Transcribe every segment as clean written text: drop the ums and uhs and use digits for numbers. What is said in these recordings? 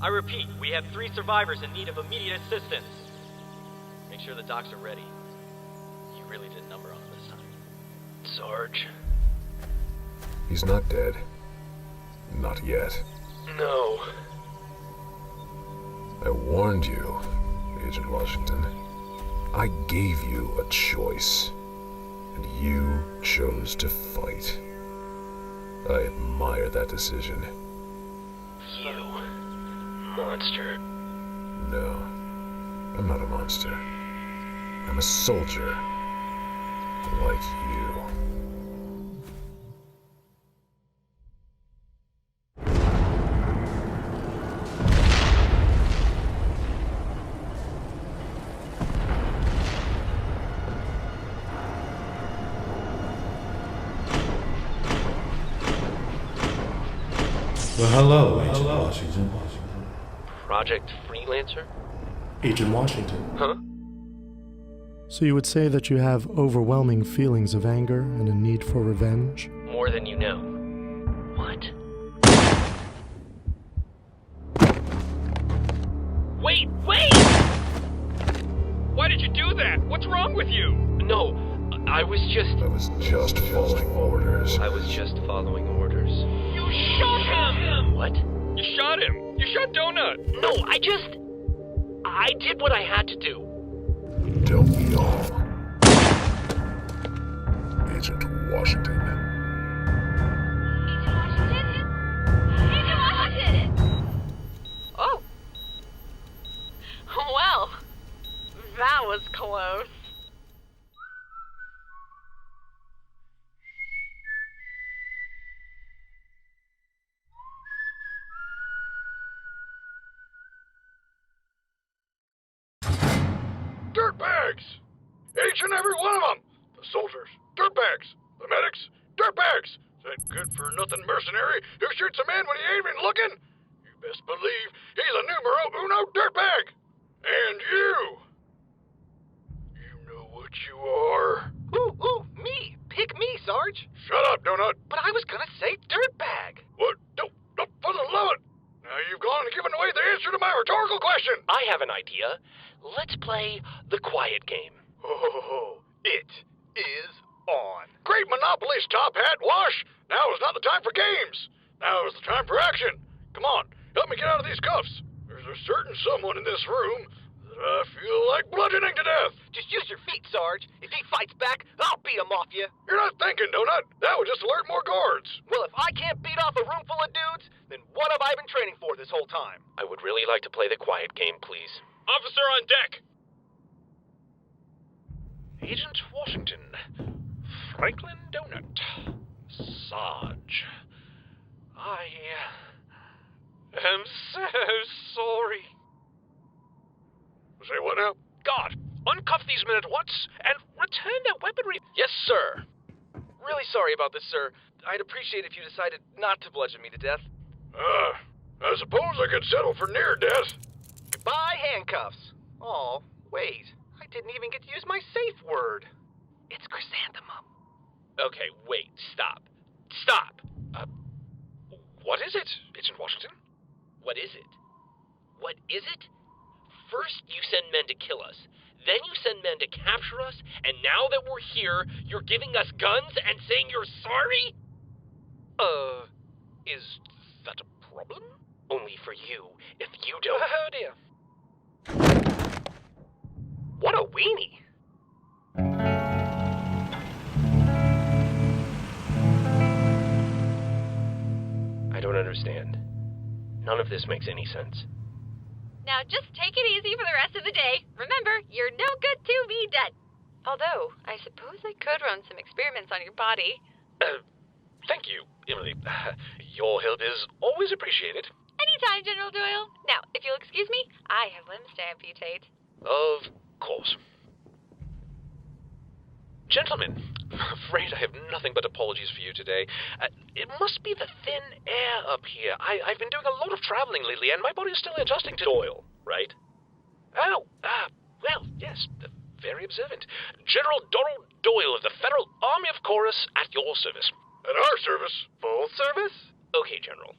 I repeat, we have 3 survivors in need of immediate assistance. Make sure the docs are ready. You really did a number on them this time. Sarge. He's not dead. Not yet. No. I warned you, Agent Washington. I gave you a choice, and you chose to fight. I admire that decision. You. Monster. No, I'm not a monster. I'm a soldier. Like you. Well, hello, Agent Washington. Project Freelancer? Agent Washington. Huh? So you would say that you have overwhelming feelings of anger and a need for revenge? More than you know. What? Wait! Why did you do that? What's wrong with you? No, I was just following orders. I was just following orders. You shot him! What? You shot him! You shot Donut! No, I did what I had to do. Don't we all? Agent Washington. Agent Washington! Oh. Well, that was close. Dirtbags! Each and every one of them! The soldiers, dirtbags! The medics, dirtbags! That good-for-nothing mercenary who shoots a man when he ain't even looking? You best believe he's a numero uno dirtbag! And you! You know what you are? Ooh, me! Pick me, Sarge! Shut up, Donut! But I was gonna say dirtbag! What? Don't, for the love of it! Now you've gone and given away the answer to my rhetorical question! I have an idea. Let's play the quiet game. Oh, it is on. Great Monopoly's top hat, Wash! Now is not the time for games. Now is the time for action. Come on, help me get out of these cuffs. There's a certain someone in this room that I feel like bludgeoning to death. Just use your feet, Sarge. If he fights back, I'll beat him off you. You're not thinking, Donut. That would just alert more guards. Well, if I can't beat off a room full of dudes, then what have I been training for this whole time? I would really like to play the quiet game, please. Officer on deck. Agent Washington, Franklin Donut, Sarge. I am so sorry. Say what now? Guard, uncuff these men at once and return their weaponry. Yes, sir. Really sorry about this, sir. I'd appreciate if you decided not to bludgeon me to death. I suppose I could settle for near death. Goodbye, handcuffs. Oh, wait. I didn't even get to use my safe word. It's chrysanthemum. Okay, wait. Stop. What is it, Agent Washington? What is it? What is it? First, you send men to kill us. Then you send men to capture us. And now that we're here, you're giving us guns and saying you're sorry? Is that a problem? Only for you, if you don't... Oh, dear. What a weenie! I don't understand. None of this makes any sense. Now just take it easy for the rest of the day. Remember, you're no good to be dead. Although, I suppose I could run some experiments on your body. Thank you, Emily. Your help is always appreciated. Anytime, General Doyle. Now, if you'll excuse me, I have limbs to amputate. Of course. Gentlemen, I'm afraid I have nothing but apologies for you today. It must be the thin air up here. I've been doing a lot of traveling lately, and my body is still adjusting to... Doyle, right? Oh, well, yes, very observant. General Donald Doyle of the Federal Army of Chorus at your service. At our service. Full service? Okay, General.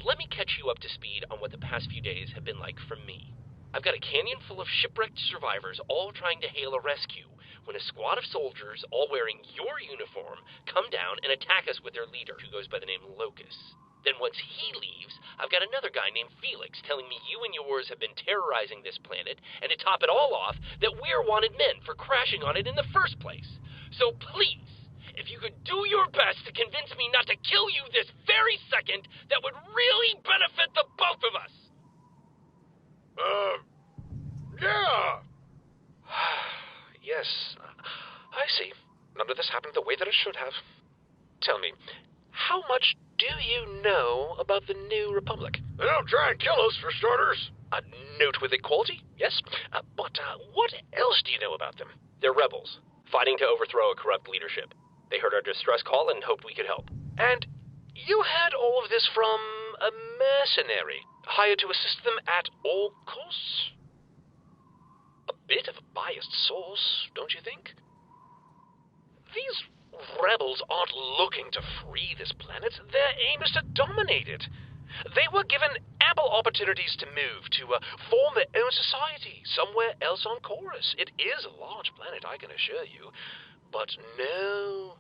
let me catch you up to speed on what the past few days have been like for me. I've got a canyon full of shipwrecked survivors all trying to hail a rescue when a squad of soldiers, all wearing your uniform, come down and attack us with their leader, who goes by the name Locus. Then once he leaves, I've got another guy named Felix telling me you and yours have been terrorizing this planet, and to top it all off, that we're wanted men for crashing on it in the first place. So please, if you could do your best to convince me not to kill you this very second, that would really benefit the both of us. Yeah. Yes, I see. None of this happened the way that it should have. Tell me, how much do you know about the New Republic? They don't try and kill us, for starters. A noteworthy quality, yes. But what else do you know about them? They're rebels, fighting to overthrow a corrupt leadership. They heard our distress call and hoped we could help. And you had all of this from a mercenary, hired to assist them at all costs? A bit of a biased source, don't you think? These rebels aren't looking to free this planet. Their aim is to dominate it. They were given ample opportunities to move, to form their own society somewhere else on Chorus. It is a large planet, I can assure you. But no,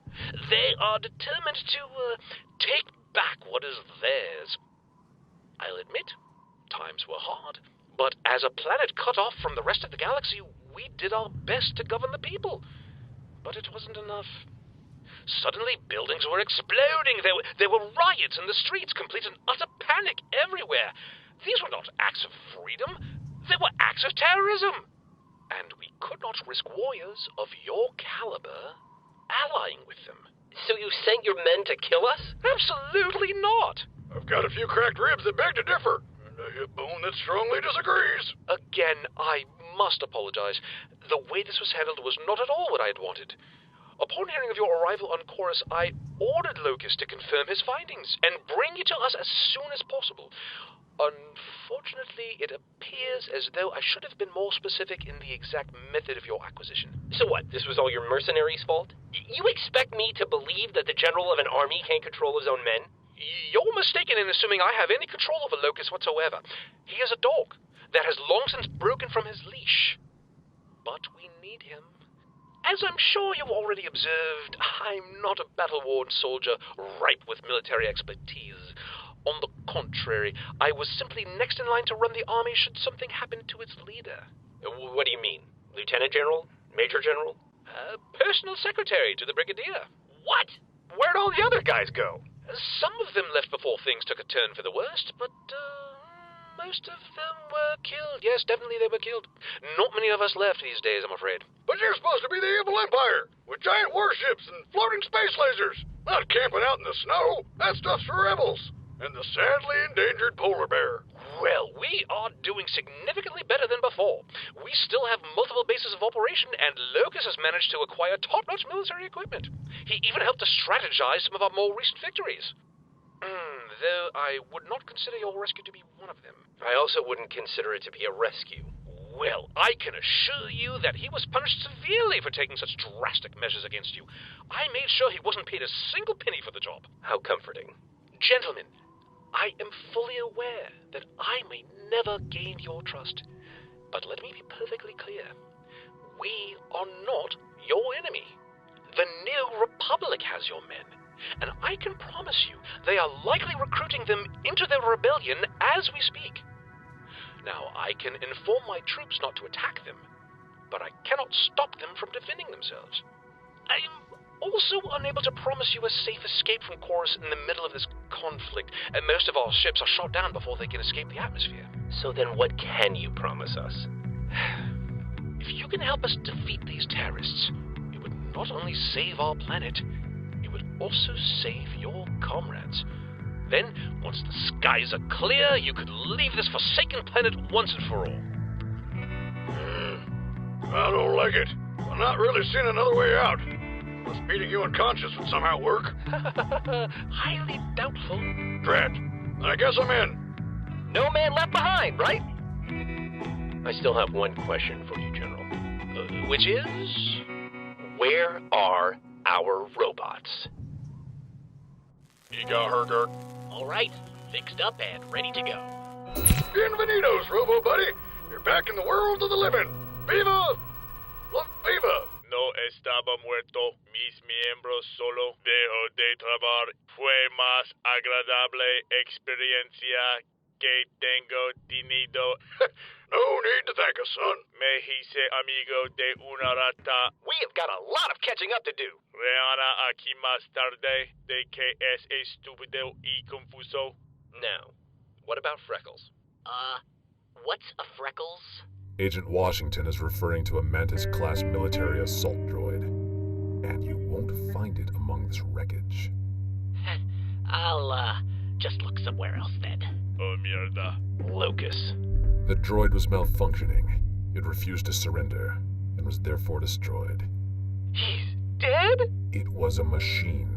they are determined to take back what is theirs. I'll admit, times were hard, but as a planet cut off from the rest of the galaxy, we did our best to govern the people. But it wasn't enough. Suddenly, buildings were exploding. There were riots in the streets, complete and utter panic everywhere. These were not acts of freedom. They were acts of terrorism. And we could not risk warriors of your caliber allying with them. So you sent your men to kill us? Absolutely not. I've got a few cracked ribs that beg to differ, and a hip bone that strongly disagrees. Again, I must apologize. The way this was handled was not at all what I had wanted. Upon hearing of your arrival on Chorus, I ordered Locus to confirm his findings and bring you to us as soon as possible. Unfortunately, it appears as though I should have been more specific in the exact method of your acquisition. So what, this was all your mercenaries' fault? You expect me to believe that the general of an army can't control his own men? You're mistaken in assuming I have any control over Locus whatsoever. He is a dog that has long since broken from his leash. But we need him. As I'm sure you've already observed, I'm not a battle-worn soldier ripe with military expertise. On the contrary, I was simply next in line to run the army should something happen to its leader. What do you mean? Lieutenant General? Major General? Personal secretary to the brigadier. What? Where'd all the other guys go? Some of them left before things took a turn for the worst, but most of them were killed. Yes, definitely they were killed. Not many of us left these days, I'm afraid. But you're supposed to be the evil empire, with giant warships and floating space lasers. Not camping out in the snow. That stuff's for rebels. And the sadly endangered polar bear. Well, we are doing significantly better than before. We still have multiple bases of operation, and Locus has managed to acquire top-notch military equipment. He even helped to strategize some of our more recent victories. Though I would not consider your rescue to be one of them. I also wouldn't consider it to be a rescue. Well, I can assure you that he was punished severely for taking such drastic measures against you. I made sure he wasn't paid a single penny for the job. How comforting. Gentlemen, I am fully aware that I may never gain your trust. But let me be perfectly clear. We are not your enemy. The New Republic has your men. And I can promise you they are likely recruiting them into their rebellion as we speak. Now, I can inform my troops not to attack them, but I cannot stop them from defending themselves. I am also unable to promise you a safe escape from Chorus in the middle of this conflict, and most of our ships are shot down before they can escape the atmosphere. So then what can you promise us? If you can help us defeat these terrorists, it would not only save our planet, it would also save your comrades. Then, once the skies are clear, you could leave this forsaken planet once and for all. I don't like it. I'm not really seeing another way out. Unless beating you unconscious would somehow work. Highly doubtful. Drat. I guess I'm in. No man left behind, right? I still have one question for you, General. Which is? Where are our robots? You got her, Dirk. All right, fixed up and ready to go. Bienvenidos, Robo Buddy. You're back in the world of the living. Viva la viva. No estaba muerto. Mis miembros solo dejo de trabajar. Fue más agradable experiencia que tengo tenido. No need to thank us, son. Me hice amigo de una rata. We have got a lot of catching up to do. Reana aquí más tarde. De que es estúpido y confuso. Now, what about Freckles? What's a Freckles? Agent Washington is referring to a Mantis-class military assault droid, and you won't find it among this wreckage. I'll, just look somewhere else then. Oh, mierda. Lucas. The droid was malfunctioning. It refused to surrender, and was therefore destroyed. He's dead? It was a machine.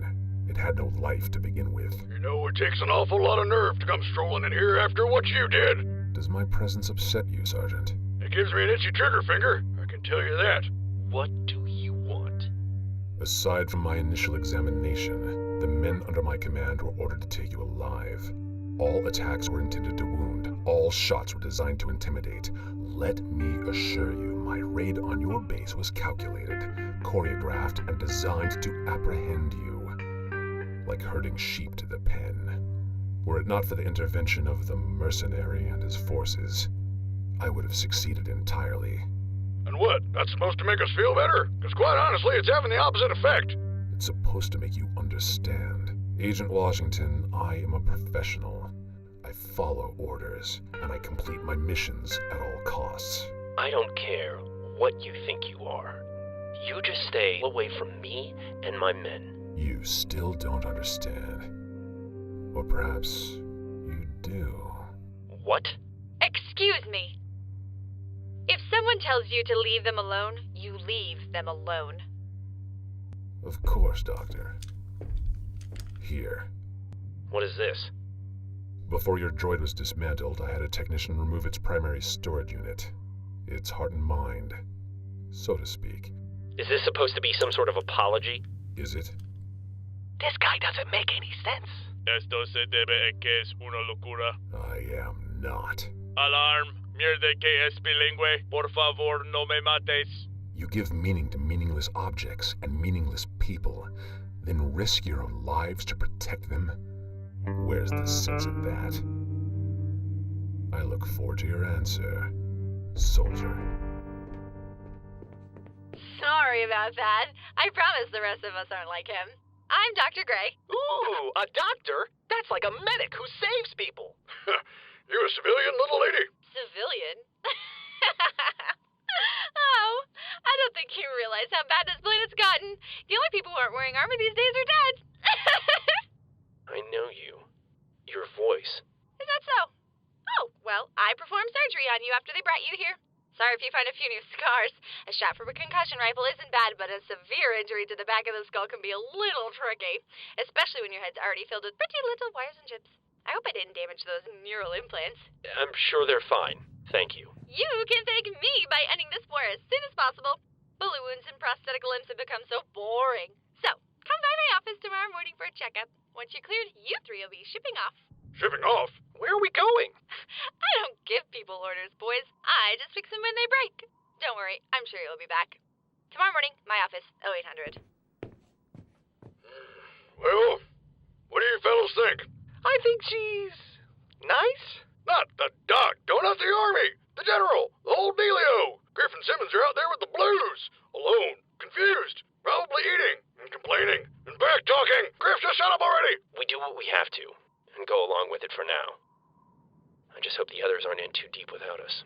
It had no life to begin with. You know it takes an awful lot of nerve to come strolling in here after what you did. Does my presence upset you, Sergeant? It gives me an itchy trigger finger, I can tell you that. What do you want? Aside from my initial examination, the men under my command were ordered to take you alive. All attacks were intended to wound. All shots were designed to intimidate. Let me assure you, my raid on your base was calculated, choreographed, and designed to apprehend you. Like herding sheep to the pen. Were it not for the intervention of the mercenary and his forces, I would have succeeded entirely. And what? That's supposed to make us feel better? Because quite honestly, it's having the opposite effect. It's supposed to make you understand. Agent Washington, I am a professional. I follow orders, and I complete my missions at all costs. I don't care what you think you are. You just stay away from me and my men. You still don't understand. Or perhaps you do. What? Excuse me. If someone tells you to leave them alone, you leave them alone. Of course, Doctor. Here. What is this? Before your droid was dismantled, I had a technician remove its primary storage unit. Its heart and mind, so to speak. Is this supposed to be some sort of apology? Is it? This guy doesn't make any sense. Esto se debe a que es una locura. I am not. Alarm. Mierda que es bilingüe. Por favor, no me mates. You give meaning to meaningless objects and meaningless people, then risk your own lives to protect them? Where's the sense in that? I look forward to your answer, soldier. Sorry about that. I promise the rest of us aren't like him. I'm Dr. Gray. Ooh, a doctor? That's like a medic who saves people. You a civilian, little lady? Civilian? Oh, I don't think you realize how bad this planet's gotten. The only people who aren't wearing armor these days are dead. I know you. Your voice. Is that so? Oh, well, I performed surgery on you after they brought you here. Sorry if you find a few new scars. A shot from a concussion rifle isn't bad, but a severe injury to the back of the skull can be a little tricky, especially when your head's already filled with pretty little wires and chips. I hope I didn't damage those neural implants. I'm sure they're fine. Thank you. You can thank me by ending this war as soon as possible. Balloons and prosthetic limbs have become so boring. So, come by my office tomorrow morning for a checkup. Once you're cleared, you three will be shipping off. Shipping off? Where are we going? I don't give people orders, boys. I just fix them when they break. Don't worry, I'm sure you'll be back. Tomorrow morning, my office, 0800. Well, what do you fellas think? I think she's nice. Not the doc, not the army, the general, the whole dealio. Griff and Simmons are out there with the blues, alone, confused, probably eating and complaining and back talking. Griff, just shut up already. We do what we have to, and go along with it for now. I just hope the others aren't in too deep without us.